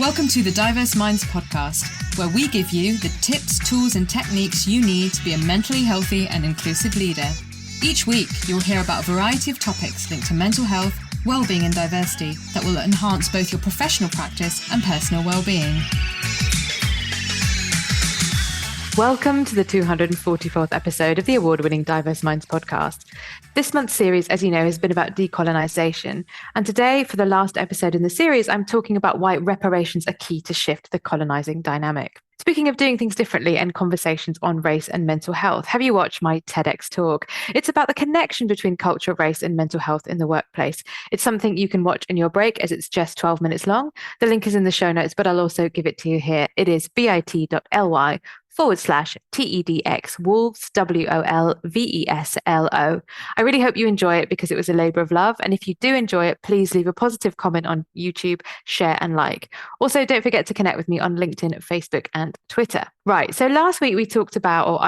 Welcome to the Diverse Minds podcast, where we give you the tips, tools, and techniques you need to be a mentally healthy and inclusive leader. Each week, you'll hear about a variety of topics linked to mental health, well-being, and diversity that will enhance both your professional practice and personal well-being. Welcome to the 244th episode of the award-winning Diverse Minds podcast. This month's series, as you know, has been about decolonisation. And today, for the last episode in the series, I'm talking about why reparations are key to shift the colonising dynamic. Speaking of doing things differently and conversations on race and mental health, have you watched my TedX talk? It's about the connection between culture, race, and mental health in the workplace. It's something you can watch in your break as it's just 12 minutes long. The link is in the show notes, but I'll also give it to you here. It is bit.ly/TEDX Wolves, WOLVESLO. I really hope you enjoy it because it was a labour of love. And if you do enjoy it, please leave a positive comment on YouTube, share and like. Also, don't forget to connect with me on LinkedIn, Facebook and Twitter. Right, so last week I talked about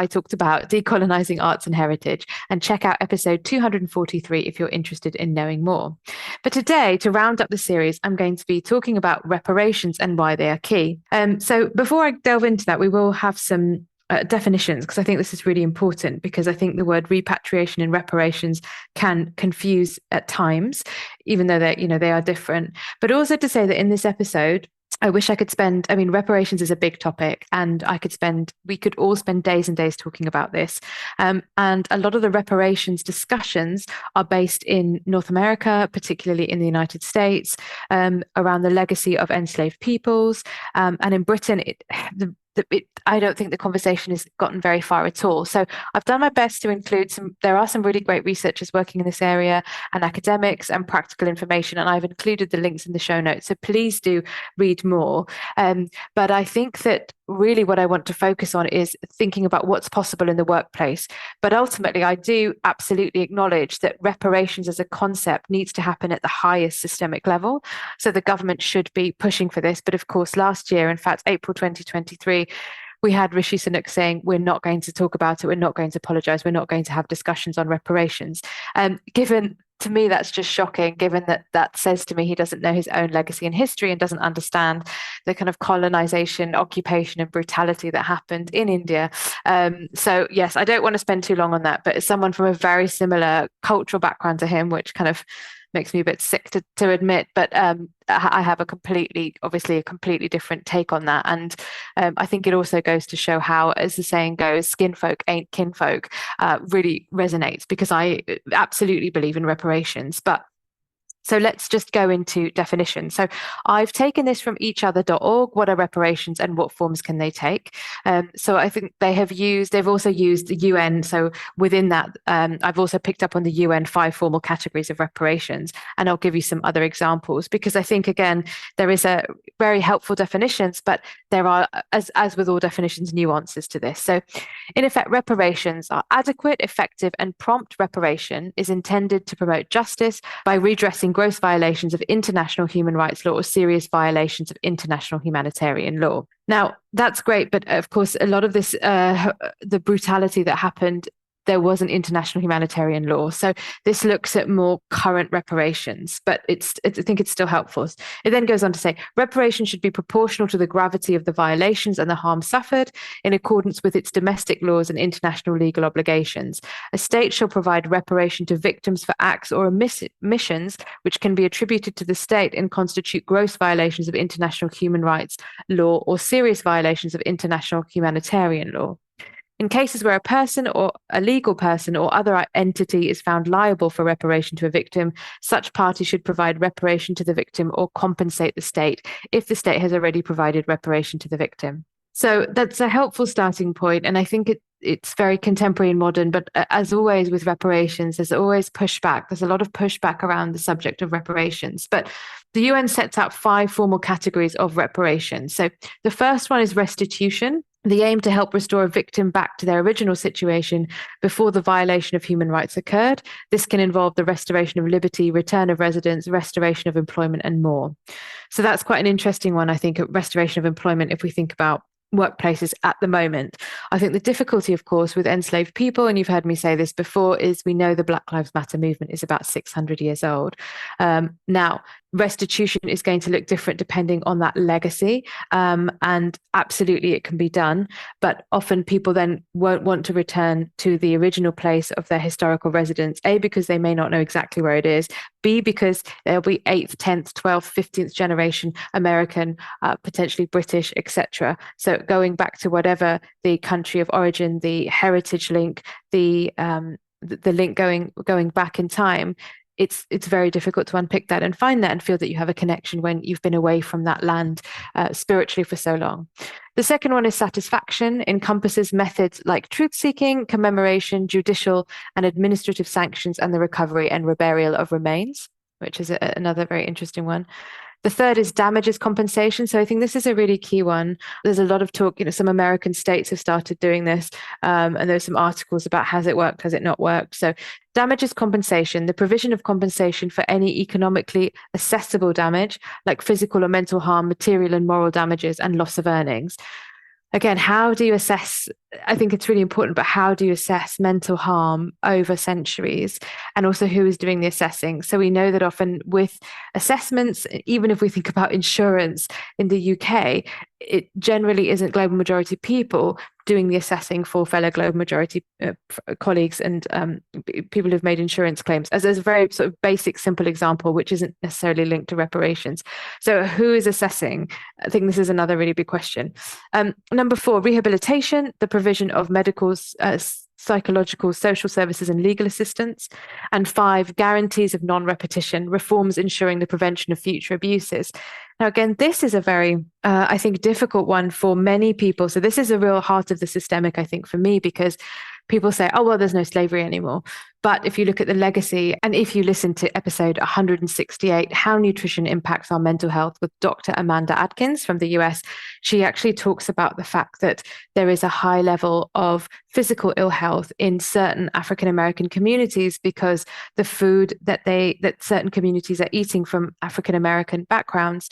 decolonising arts and heritage, and check out episode 243 if you're interested in knowing more. But today, to round up the series, I'm going to be talking about reparations and why they are key. So before I delve into that, we will have some definitions, because I think this is really important, because I think the word repatriation and reparations can confuse at times, even though they are different. But also to say that in this episode, I wish I could reparations is a big topic, and we could all spend days and days talking about this. And a lot of the reparations discussions are based in North America, particularly in the United States, around the legacy of enslaved peoples. And in Britain, I don't think the conversation has gotten very far at all. So I've done my best to include there are some really great researchers working in this area and academics and practical information, and I've included the links in the show notes. So please do read more. But I think that really what I want to focus on is thinking about what's possible in the workplace. But ultimately, I do absolutely acknowledge that reparations as a concept needs to happen at the highest systemic level. So the government should be pushing for this. But of course, last year, in fact, April 2023, we had Rishi Sunak saying, we're not going to talk about it, we're not going to apologise, we're not going to have discussions on reparations. To me, that's just shocking, given that says to me he doesn't know his own legacy and history and doesn't understand the kind of colonisation, occupation and brutality that happened in India. So yes, I don't want to spend too long on that, but as someone from a very similar cultural background to him, which kind of makes me a bit sick to admit, but I have a completely different take on that. And I think it also goes to show how, as the saying goes, skin folk ain't kinfolk, really resonates, because I absolutely believe in reparations. So let's just go into definitions. So I've taken this from eachother.org. What are reparations and what forms can they take? So I think they've also used the UN. So within that, I've also picked up on the UN 5 formal categories of reparations, and I'll give you some other examples, because I think, again, there is a very helpful definitions, but there are, as with all definitions, nuances to this. So in effect, reparations are adequate, effective and prompt reparation is intended to promote justice by redressing gross violations of international human rights law or serious violations of international humanitarian law. Now, that's great, but of course, a lot of this, the brutality that happened, there was an international humanitarian law. So this looks at more current reparations, but I think it's still helpful. It then goes on to say, reparations should be proportional to the gravity of the violations and the harm suffered in accordance with its domestic laws and international legal obligations. A state shall provide reparation to victims for acts or omissions which can be attributed to the state and constitute gross violations of international human rights law or serious violations of international humanitarian law. In cases where a person or a legal person or other entity is found liable for reparation to a victim, such party should provide reparation to the victim or compensate the state if the state has already provided reparation to the victim. So that's a helpful starting point, and I think it's very contemporary and modern, but as always with reparations, there's always pushback. There's a lot of pushback around the subject of reparations, but the UN sets out 5 formal categories of reparations. So the first one is restitution. The aim to help restore a victim back to their original situation before the violation of human rights occurred. This can involve the restoration of liberty, return of residence, restoration of employment, and more. So that's quite an interesting one, I think, restoration of employment, if we think about workplaces at the moment. I think the difficulty, of course, with enslaved people, and you've heard me say this before, is we know the Black Lives Matter movement is about 600 years old. Now, restitution is going to look different depending on that legacy. And absolutely, it can be done. But often people then won't want to return to the original place of their historical residence, A, because they may not know exactly where it is, B, because there'll be 8th, 10th, 12th, 15th generation American, potentially British, etc. So going back to whatever the country of origin, the heritage link, the link going back in time, it's very difficult to unpick that and find that and feel that you have a connection when you've been away from that land spiritually for so long. The second one is satisfaction, encompasses methods like truth-seeking, commemoration, judicial and administrative sanctions, and the recovery and reburial of remains, which is another very interesting one. The third is damages compensation. So I think this is a really key one. There's a lot of talk, some American states have started doing this, and there's some articles about has it worked, has it not worked. So damages compensation, the provision of compensation for any economically accessible damage, like physical or mental harm, material and moral damages, and loss of earnings. Again, how do you assess? I think it's really important, but how do you assess mental harm over centuries? And also, who is doing the assessing? So we know that often with assessments, even if we think about insurance in the UK, it generally isn't global majority people doing the assessing for fellow global majority colleagues and people who've made insurance claims, as a very sort of basic, simple example, which isn't necessarily linked to reparations. So who is assessing? I think this is another really big question. Number 4, rehabilitation, the provision of medical, psychological, social services and legal assistance. And 5, guarantees of non-repetition, reforms ensuring the prevention of future abuses. Now, again, this is a very, I think, difficult one for many people. So this is a real heart of the systemic, I think, for me, because people say, oh, well, there's no slavery anymore. But if you look at the legacy, and if you listen to episode 168, How Nutrition Impacts Our Mental Health, with Dr. Amanda Atkins from the US, she actually talks about the fact that there is a high level of physical ill health in certain African American communities because the food that certain communities are eating from African American backgrounds,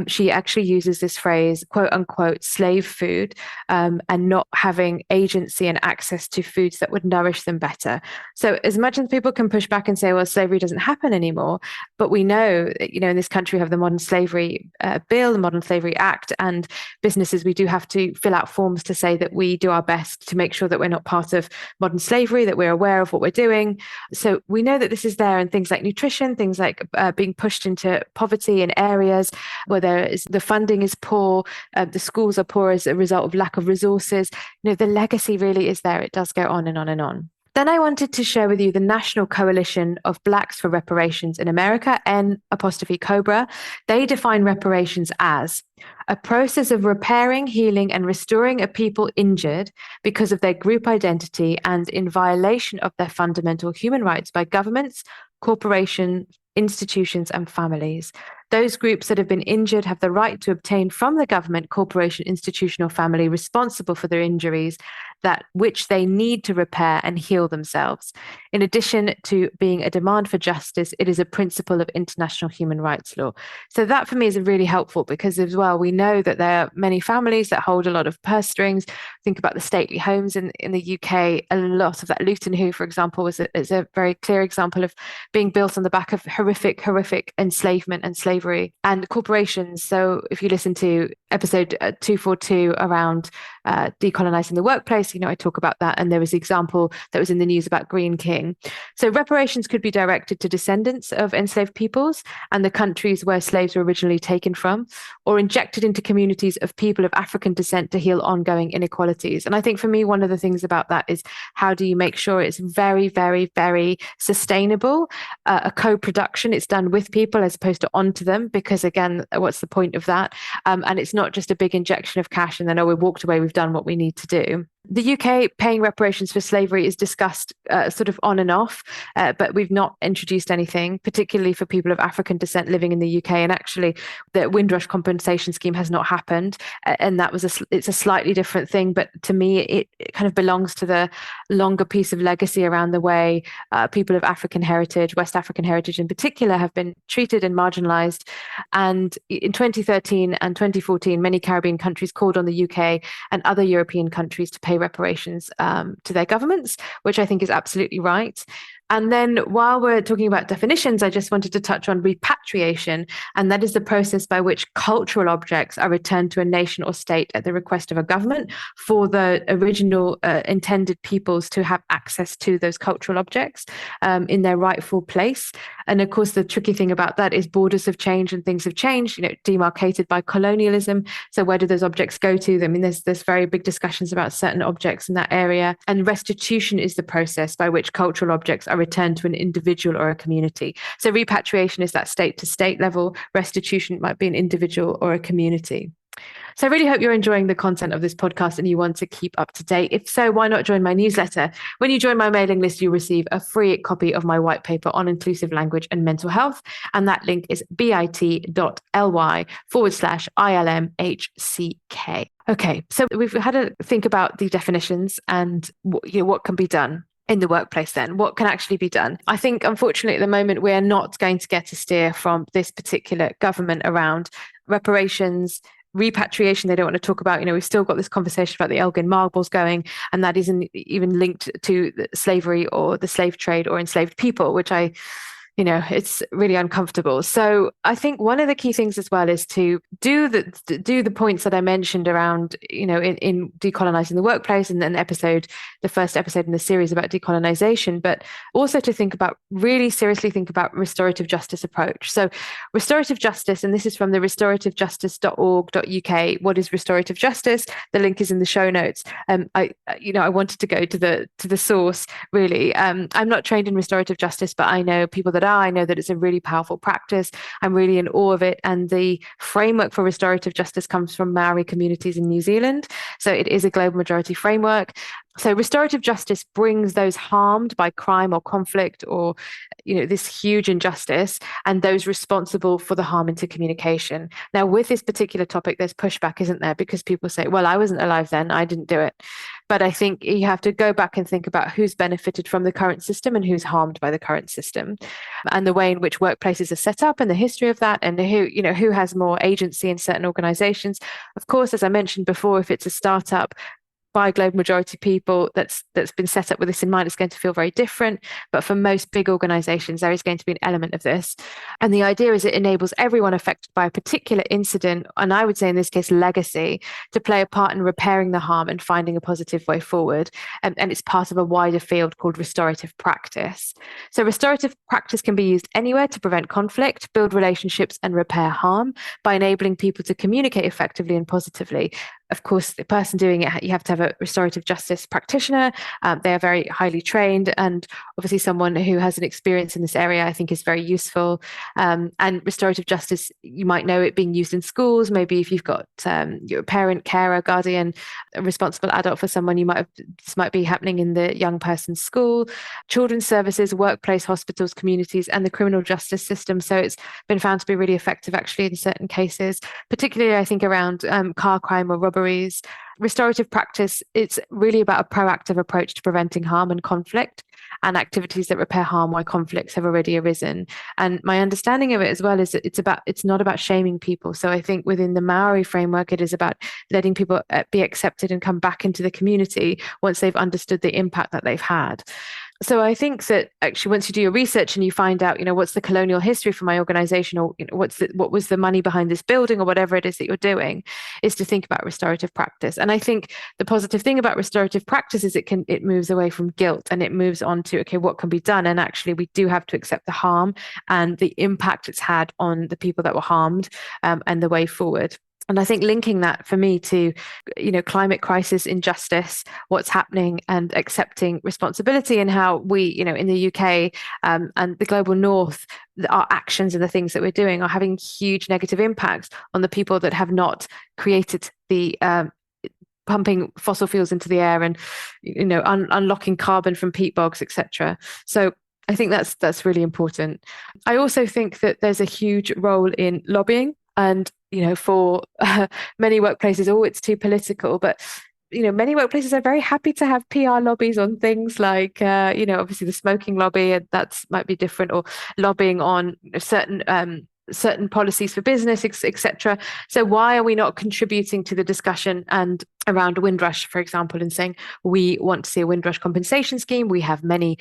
she actually uses this phrase, quote unquote, slave food, and not having agency and access to foods that would nourish them better. So as much as people can push back and say, well, slavery doesn't happen anymore, but we know, in this country we have the Modern Slavery Bill, the Modern Slavery Act, and businesses, we do have to fill out forms to say that we do our best to make sure that we're not part of modern slavery, that we're aware of what we're doing. So we know that this is there, and things like nutrition, things like being pushed into poverty in areas where the funding is poor, the schools are poor as a result of lack of resources. The legacy really is there. It does go on and on and on. Then I wanted to share with you the National Coalition of Blacks for Reparations in America, N'(COBRA. They define reparations as a process of repairing, healing, and restoring a people injured because of their group identity and in violation of their fundamental human rights by governments, corporations, institutions, and families. Those groups that have been injured have the right to obtain from the government, corporation, institution, or family responsible for their injuries which they need to repair and heal themselves. In addition to being a demand for justice, it is a principle of international human rights law. So that for me is really helpful because as well, we know that there are many families that hold a lot of purse strings. Think about the stately homes in the UK. A lot of that, Luton Hoo, for example, is a very clear example of being built on the back of horrific enslavement and slavery and corporations. So if you listen to episode 242 around decolonising the workplace, I talk about that. And there was an example that was in the news about Green King. So reparations could be directed to descendants of enslaved peoples and the countries where slaves were originally taken from, or injected into communities of people of African descent to heal ongoing inequalities. And I think for me, one of the things about that is how do you make sure it's very, very, very sustainable, a co-production, it's done with people as opposed to onto them, because again, what's the point of that? And it's not just a big injection of cash and then, we walked away, we've done what we need to do. The UK paying reparations for slavery is discussed sort of on and off, but we've not introduced anything, particularly for people of African descent living in the UK. And actually, the Windrush compensation scheme has not happened, and it's a slightly different thing. But to me, it kind of belongs to the longer piece of legacy around the way people of African heritage, West African heritage in particular, have been treated and marginalised. And in 2013 and 2014, many Caribbean countries called on the UK and other European countries to pay reparations to their governments, which I think is absolutely right. And then while we're talking about definitions, I just wanted to touch on repatriation. And that is the process by which cultural objects are returned to a nation or state at the request of a government for the original intended peoples to have access to those cultural objects in their rightful place. And of course, the tricky thing about that is borders have changed and things have changed, demarcated by colonialism. So where do those objects go to? I mean, there's very big discussions about certain objects in that area. And restitution is the process by which cultural objects are returned to an individual or a community. So repatriation is that state to state level. Restitution might be an individual or a community. So I really hope you're enjoying the content of this podcast and you want to keep up to date. If so, why not join my newsletter? When you join my mailing list, you receive a free copy of my white paper on inclusive language and mental health. And that link is bit.ly/ILMHCK. Okay, so we've had to think about the definitions and what can be done in the workplace then. What can actually be done? I think, unfortunately, at the moment, we're not going to get a steer from this particular government around reparations, repatriation. They don't want to talk about, we've still got this conversation about the Elgin marbles going, and that isn't even linked to slavery or the slave trade or enslaved people, which it's really uncomfortable. So I think one of the key things as well is to do the points that I mentioned around, in decolonising the workplace, and then the first episode in the series about decolonisation, but also to really seriously think about restorative justice approach. So restorative justice, and this is from the restorative.justice.org.uk. What is restorative justice? The link is in the show notes. I wanted to go to the source really. I'm not trained in restorative justice, but I know people that I know that it's a really powerful practice. I'm really in awe of it. And the framework for restorative justice comes from Maori communities in New Zealand. So it is a global majority framework. So restorative justice brings those harmed by crime or conflict or, this huge injustice, and those responsible for the harm into communication. Now, with this particular topic, there's pushback, isn't there? Because people say, well, I wasn't alive then, I didn't do it. But I think you have to go back and think about who's benefited from the current system and who's harmed by the current system, and the way in which workplaces are set up and the history of that, and who has more agency in certain organizations. Of course, as I mentioned before, if it's a startup by global majority people that's been set up with this in mind, it's going to feel very different. But for most big organizations, there is going to be an element of this. And the idea is it enables everyone affected by a particular incident, and I would say in this case, legacy, to play a part in repairing the harm and finding a positive way forward. And it's part of a wider field called restorative practice. So restorative practice can be used anywhere to prevent conflict, build relationships, and repair harm by enabling people to communicate effectively and positively. Of course, the person doing it, you have to have a restorative justice practitioner. They are very highly trained, and obviously someone who has an experience in this area, I think, is very useful. And restorative justice, you might know it being used in schools. Maybe if you've got your parent, carer, guardian, a responsible adult for someone, this might be happening in the young person's school, children's services, workplace, hospitals, communities, and the criminal justice system. So it's been found to be really effective, actually, in certain cases, particularly, I think, around car crime or robberies. Restorative practice, it's really about a proactive approach to preventing harm and conflict, and activities that repair harm where conflicts have already arisen. And my understanding of it as well is that it's not about shaming people. So I think within the Maori framework, it is about letting people be accepted and come back into the community once they've understood the impact that they've had. So I think that actually once you do your research and you find out, what's the colonial history for my organization, or what was the money behind this building, or whatever it is that you're doing, is to think about restorative practice. And I think the positive thing about restorative practice is it moves away from guilt, and it moves on to, okay, what can be done? And actually we do have to accept the harm and the impact it's had on the people that were harmed, and the way forward. And I think linking that for me to, climate crisis, injustice, what's happening, and accepting responsibility, and how we, in the UK and the global north, our actions and the things that we're doing are having huge negative impacts on the people that have not created the pumping fossil fuels into the air and, unlocking carbon from peat bogs, etc. So I think that's really important. I also think that there's a huge role in lobbying. And, for many workplaces, it's too political, but, many workplaces are very happy to have PR lobbies on things like, obviously the smoking lobby, and that might be different, or lobbying on certain policies for business, etc. So why are we not contributing to the discussion and around Windrush, for example, and saying, we want to see a Windrush compensation scheme. We have many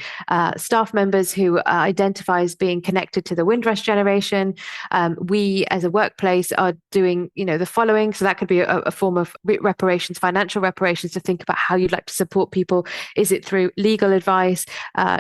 staff members who identify as being connected to the Windrush generation. We, as a workplace, are doing, the following. So that could be a form of reparations, financial reparations, to think about how you'd like to support people. Is it through legal advice?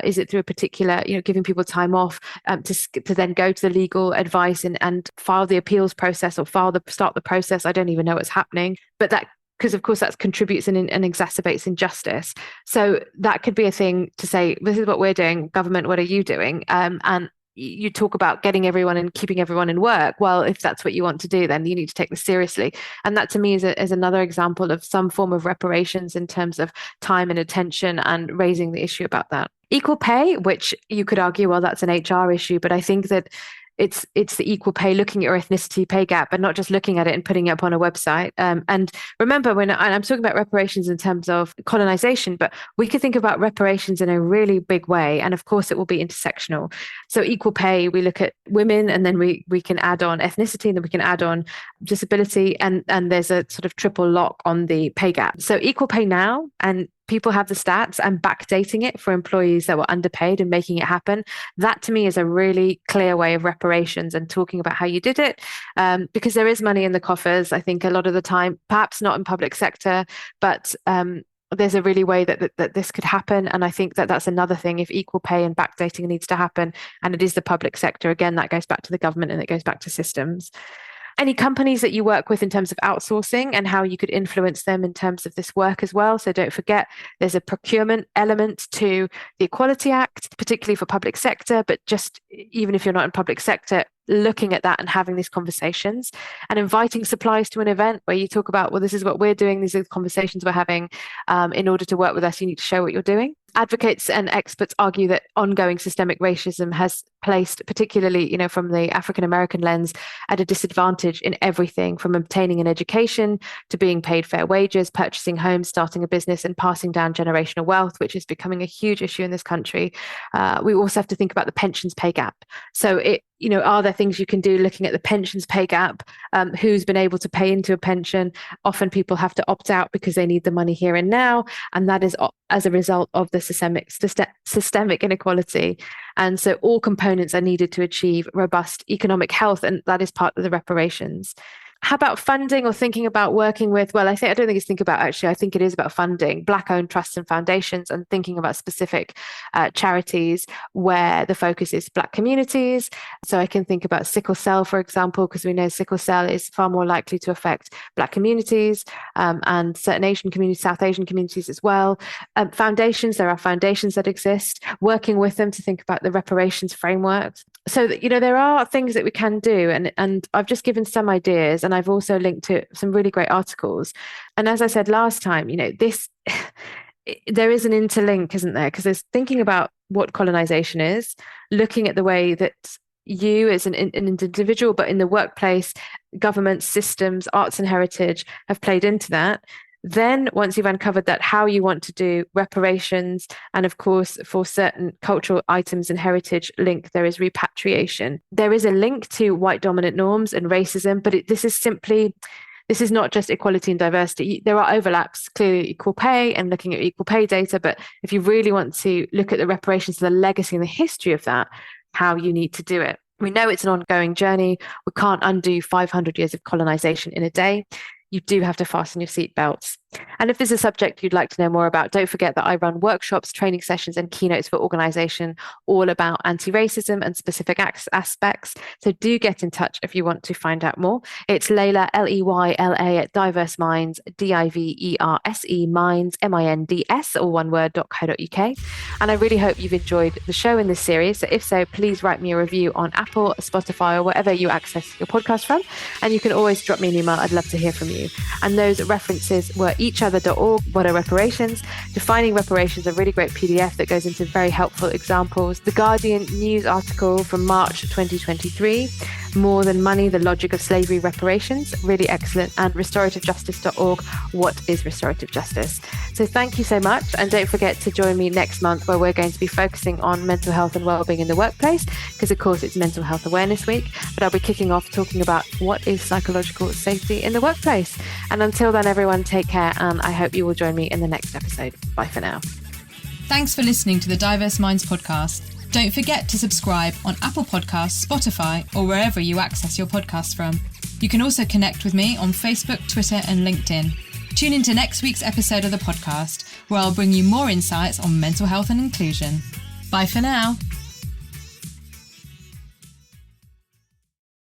Is it through a particular, giving people time off to then go to the legal advice and file the appeals process or start the process? I don't even know what's happening, but that, because of course that contributes and exacerbates injustice. So that could be a thing to say, this is what we're doing, government, what are you doing? And you talk about getting everyone and keeping everyone in work. Well, if that's what you want to do, then you need to take this seriously. And that to me is another example of some form of reparations in terms of time and attention and raising the issue about that. Equal pay, which you could argue, well, that's an HR issue, but I think that it's the equal pay, looking at your ethnicity pay gap, but not just looking at it and putting it up on a website. And remember, when I'm talking about reparations in terms of colonization, but we could think about reparations in a really big way. And of course, it will be intersectional. So equal pay, we look at women, and then we can add on ethnicity, and then we can add on disability. And there's a sort of triple lock on the pay gap. So equal pay now, and people have the stats, and backdating it for employees that were underpaid and making it happen. That to me is a really clear way of reparations and talking about how you did it, because there is money in the coffers. I think a lot of the time, perhaps not in public sector, but there's a really way that this could happen. And I think that that's another thing. If equal pay and backdating needs to happen, and it is the public sector, again, that goes back to the government and it goes back to systems. Any companies that you work with in terms of outsourcing and how you could influence them in terms of this work as well. So don't forget, there's a procurement element to the Equality Act, particularly for public sector, but just even if you're not in public sector, looking at that and having these conversations and inviting suppliers to an event where you talk about, well, this is what we're doing, these are the conversations we're having. In order to work with us, you need to show what you're doing. Advocates and experts argue that ongoing systemic racism has placed, particularly, from the African American lens, at a disadvantage in everything from obtaining an education to being paid fair wages, purchasing homes, starting a business, and passing down generational wealth, which is becoming a huge issue in this country. We also have to think about the pensions pay gap. So are there things you can do looking at the pensions pay gap? Who's been able to pay into a pension? Often people have to opt out because they need the money here and now. And that is as a result of the systemic inequality. And so all components are needed to achieve robust economic health. And that is part of the reparations. How about funding or thinking about working with, well, I don't think it's think about, actually, I think it is about funding Black-owned trusts and foundations and thinking about specific charities where the focus is Black communities. So I can think about sickle cell, for example, because we know sickle cell is far more likely to affect Black communities and certain Asian communities, South Asian communities as well. Foundations, there are foundations that exist, working with them to think about the reparations frameworks. So that, there are things that we can do. And I've just given some ideas, and I've also linked to some really great articles. And as I said last time, there is an interlink, isn't there? Because there's thinking about what colonization is, looking at the way that you as an individual, but in the workplace, government systems, arts and heritage have played into that. Then once you've uncovered that, how you want to do reparations, and of course, for certain cultural items and heritage link, there is repatriation. There is a link to white dominant norms and racism, but this is not just equality and diversity. There are overlaps, clearly equal pay and looking at equal pay data. But if you really want to look at the reparations, the legacy and the history of that, how you need to do it. We know it's an ongoing journey. We can't undo 500 years of colonization in a day. You do have to fasten your seatbelts. And if there's a subject you'd like to know more about, don't forget that I run workshops, training sessions, and keynotes for organization all about anti-racism and specific aspects. So do get in touch if you want to find out more. It's Layla, Leyla, at Diverse Minds, Diverse Minds, Minds, all one word.co.uk. And I really hope you've enjoyed the show in this series. So if so, please write me a review on Apple, Spotify, or wherever you access your podcast from. And you can always drop me an email. I'd love to hear from you. And those references were eachother.org, What Are Reparations? Defining Reparations, a really great PDF that goes into very helpful examples. The Guardian news article from March 2023, More Than Money, The Logic of Slavery, Reparations, really excellent, and restorativejustice.org, What is Restorative Justice? So thank you so much, and don't forget to join me next month where we're going to be focusing on mental health and wellbeing in the workplace, because of course it's Mental Health Awareness Week, but I'll be kicking off talking about what is psychological safety in the workplace. And until then, everyone, take care, and I hope you will join me in the next episode. Bye for now. Thanks for listening to the Diverse Minds podcast. Don't forget to subscribe on Apple Podcasts, Spotify, or wherever you access your podcasts from. You can also connect with me on Facebook, Twitter, and LinkedIn. Tune into next week's episode of the podcast, where I'll bring you more insights on mental health and inclusion. Bye for now.